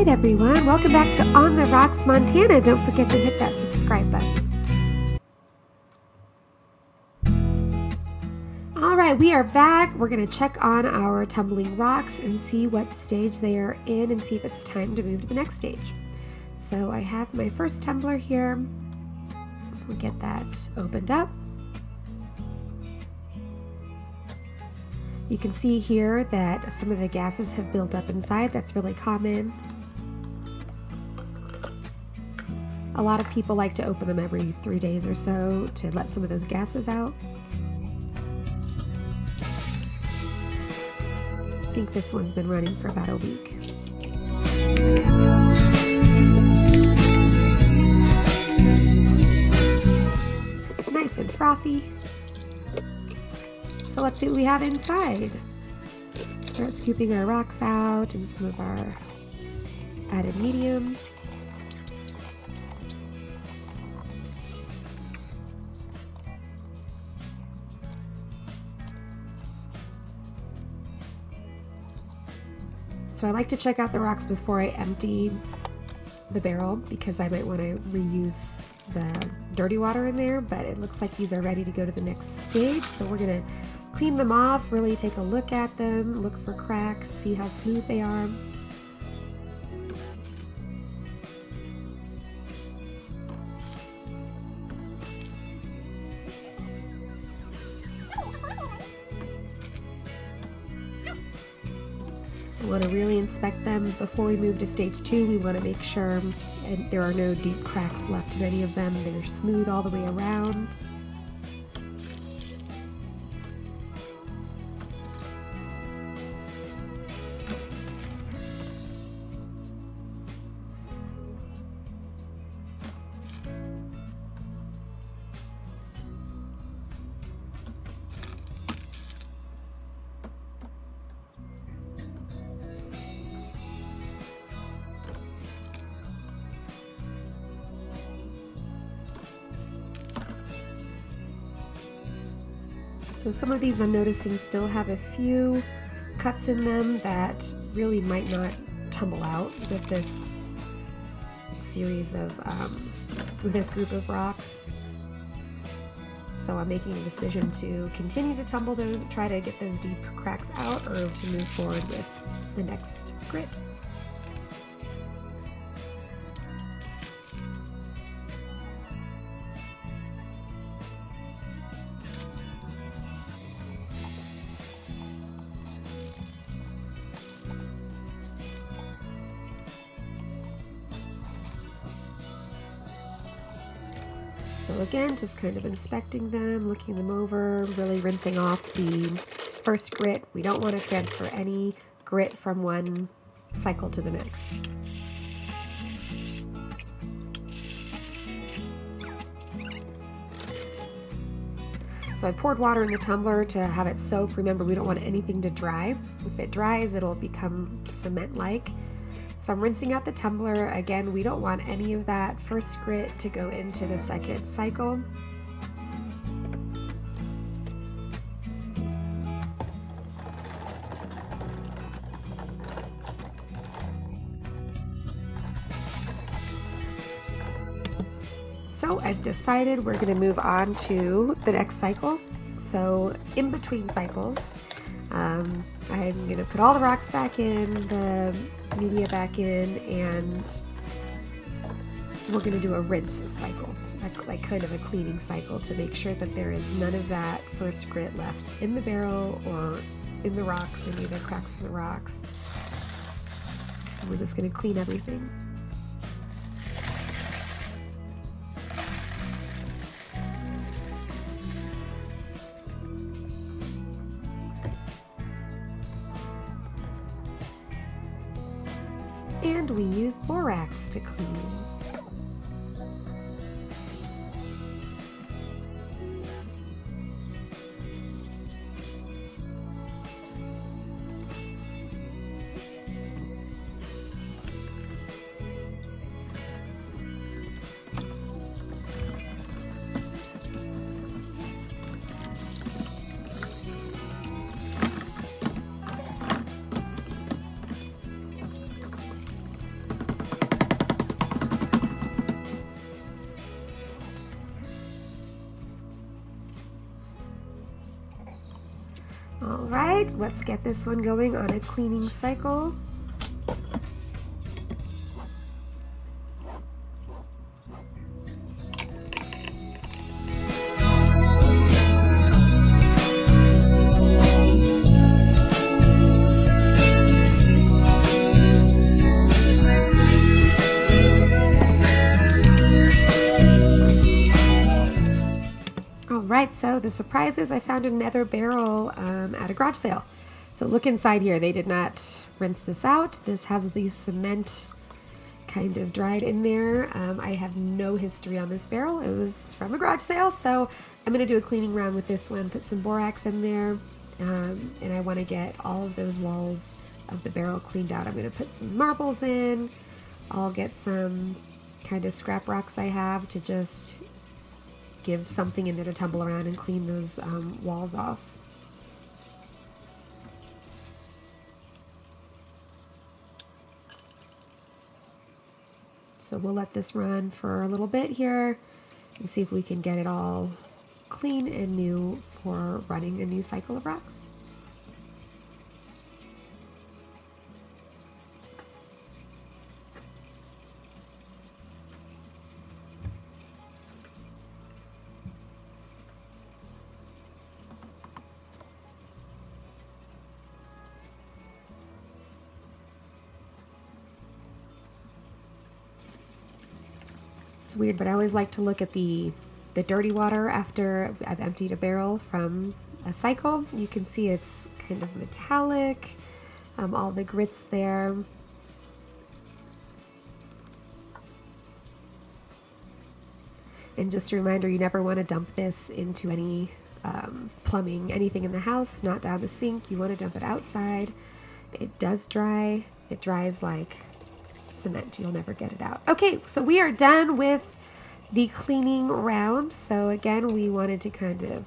right, everyone. Welcome back to On the Rocks, Montana. Don't forget to hit that subscribe button. All right, we are back. We're going to check on our tumbling rocks and see what stage they are in and see if it's time to move to the next stage. So I have my first tumbler here. We'll get that opened up. You can see here that some of the gases have built up inside. That's really common. A lot of people like to open them every 3 days or so to let some of those gases out. I think this one's been running for about a week. Nice and frothy. So let's see what we have inside. Start scooping our rocks out and some of our added medium. So I like to check out the rocks before I empty the barrel because I might want to reuse the dirty water in there, but it looks like these are ready to go to the next stage. So we're going to clean them off, really take a look at them, look for cracks, see how smooth they are. We want to really inspect them before we move to stage 2. We want to make sure there are no deep cracks left in any of them. They're smooth all the way around. So some of these I'm noticing still have a few cuts in them that really might not tumble out with this series of, with this group of rocks. So I'm making a decision to continue to tumble those, try to get those deep cracks out, or to move forward with the next grit. So again, just kind of inspecting them, looking them over, really rinsing off the first grit. We don't want to transfer any grit from one cycle to the next. So I poured water in the tumbler to have it soak. Remember, we don't want anything to dry. If it dries, it'll become cement-like. So I'm rinsing out the tumbler. Again, we don't want any of that first grit to go into the second cycle. So I've decided we're going to move on to the next cycle. So in between cycles, I'm going to put all the rocks back in, the media back in, and we're going to do a rinse cycle, like kind of a cleaning cycle, to make sure that there is none of that first grit left in the barrel or in the rocks, any of the cracks in the rocks. And we're just going to clean everything. And we use borax to clean. right, let's get this one going on a cleaning cycle. Alright, so the surprise is I found another barrel at a garage sale. So look inside here. They did not rinse this out. This has the cement kind of dried in there. I have no history on this barrel. It was from a garage sale, so I'm going to do a cleaning round with this one, put some borax in there, and I want to get all of those walls of the barrel cleaned out. I'm going to put some marbles in. I'll get some kind of scrap rocks I have to just give something in there to tumble around and clean those walls off. So we'll let this run for a little bit here and see if we can get it all clean and new for running a new cycle of rocks. It's weird, but I always like to look at the dirty water after I've emptied a barrel from a cycle. You can see it's kind of metallic, all the grits there. And just a reminder, you never want to dump this into any plumbing, anything in the house, not down the sink. You want to dump it outside. It does dry. It dries like cement. You'll never get it out. Okay, so we are done with the cleaning round. So again, we wanted to kind of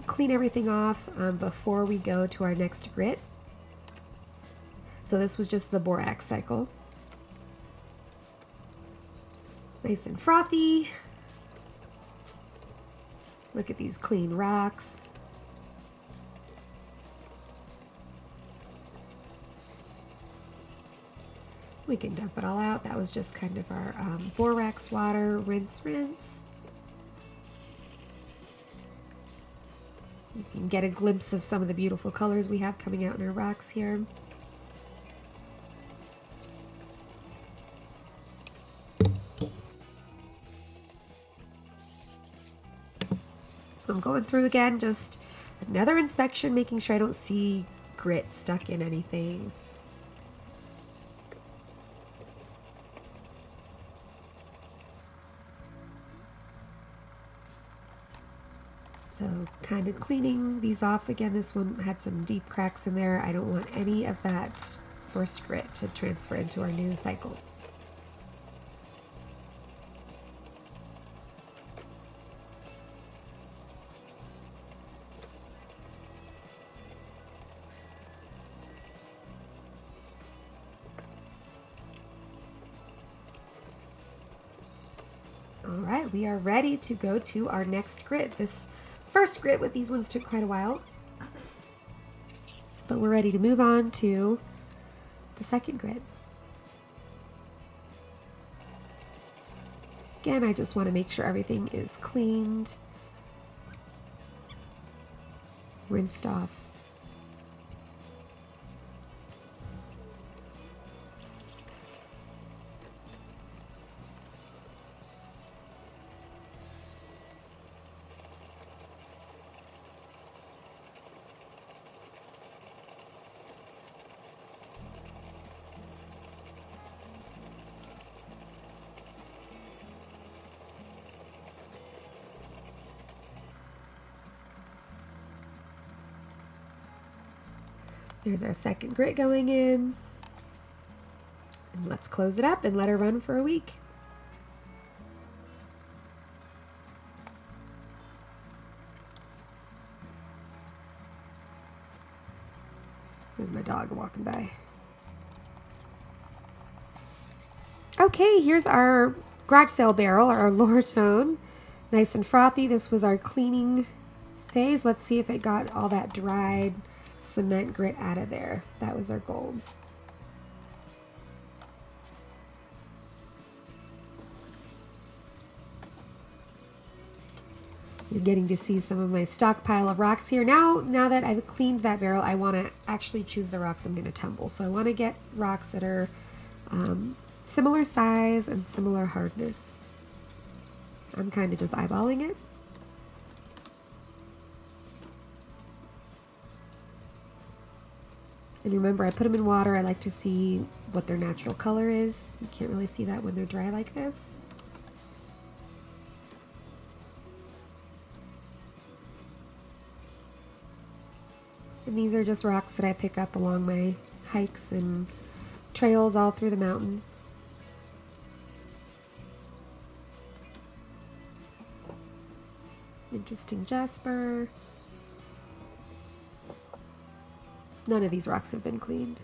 clean everything off before we go to our next grit. So this was just the borax cycle. Nice and frothy. Look at these clean rocks. We can dump it all out. That was just kind of our borax water, rinse, rinse. You can get a glimpse of some of the beautiful colors we have coming out in our rocks here. So I'm going through again, just another inspection, making sure I don't see grit stuck in anything. So kind of cleaning these off again. This one had some deep cracks in there. I don't want any of that first grit to transfer into our new cycle. All right, we are ready to go to our next grit. This first grit with these ones took quite a while, but we're ready to move on to the second grit. Again, I just want to make sure everything is cleaned, rinsed off. There's our second grit going in. And let's close it up and let her run for a week. There's my dog walking by. Okay, here's our garage sale barrel, our lower tone. Nice and frothy. This was our cleaning phase. Let's see if it got all that dried cement grit out of there. That was our goal. You're getting to see some of my stockpile of rocks here. Now that I've cleaned that barrel, I want to actually choose the rocks I'm going to tumble. So I want to get rocks that are similar size and similar hardness. I'm kind of just eyeballing it. And remember, I put them in water. I like to see what their natural color is. You can't really see that when they're dry like this. And these are just rocks that I pick up along my hikes and trails all through the mountains. Interesting jasper. None of these rocks have been cleaned.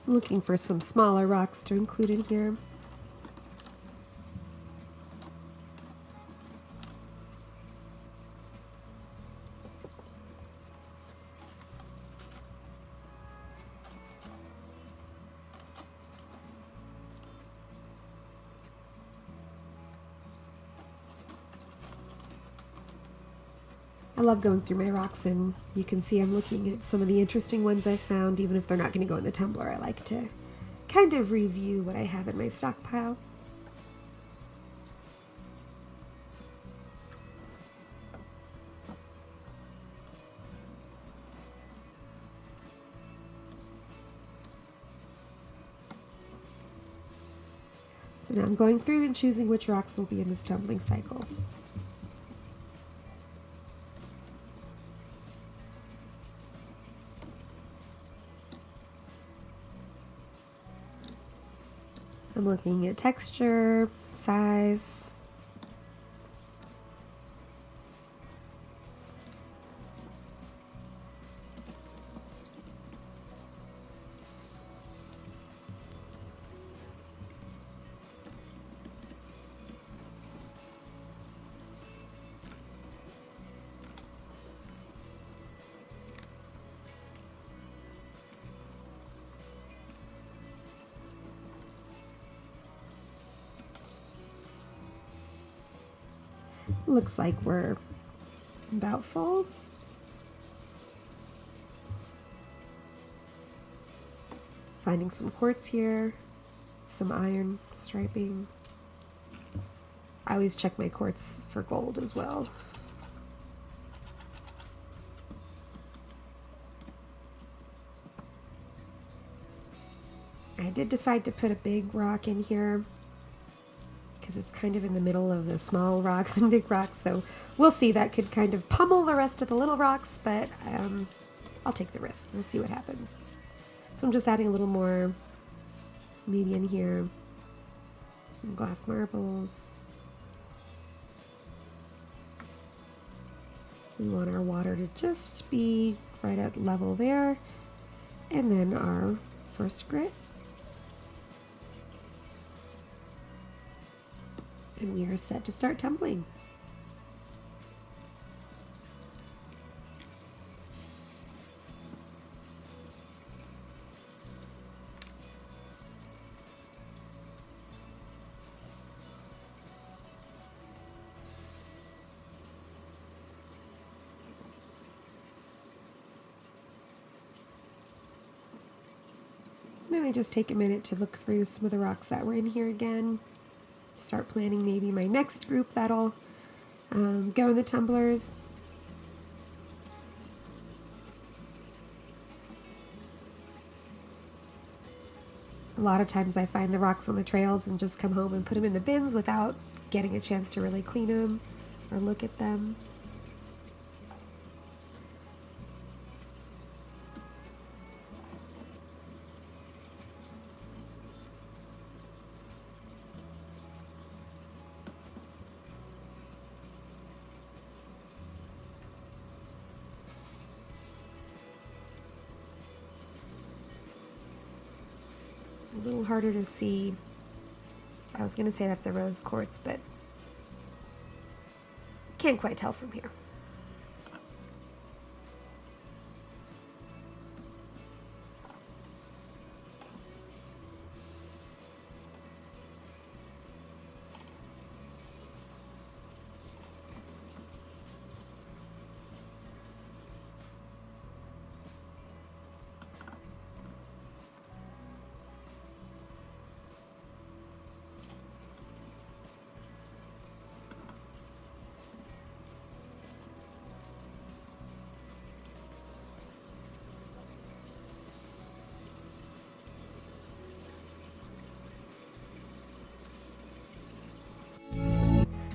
I'm looking for some smaller rocks to include in here. I love going through my rocks, and you can see I'm looking at some of the interesting ones I found. Even if they're not going to go in the tumbler, I like to kind of review what I have in my stockpile. So now I'm going through and choosing which rocks will be in this tumbling cycle. I'm looking at texture, size. Looks like we're about full. Finding some quartz here, some iron striping. I always check my quartz for gold as well. I did decide to put a big rock in here because it's kind of in the middle of the small rocks and big rocks, so we'll see. That could kind of pummel the rest of the little rocks, but I'll take the risk. We'll see what happens. So I'm just adding a little more median here, some glass marbles. We want our water to just be right at level there. And then our first grit. And we are set to start tumbling. Then I just take a minute to look through some of the rocks that were in here again. Start planning maybe my next group that'll go in the tumblers. A lot of times I find the rocks on the trails and just come home and put them in the bins without getting a chance to really clean them or look at them. A little harder to see. I was going to say that's a rose quartz, but can't quite tell from here.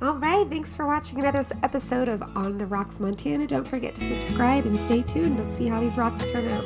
Alright, thanks for watching another episode of On the Rocks Montana. Don't forget to subscribe and stay tuned. Let's see how these rocks turn out.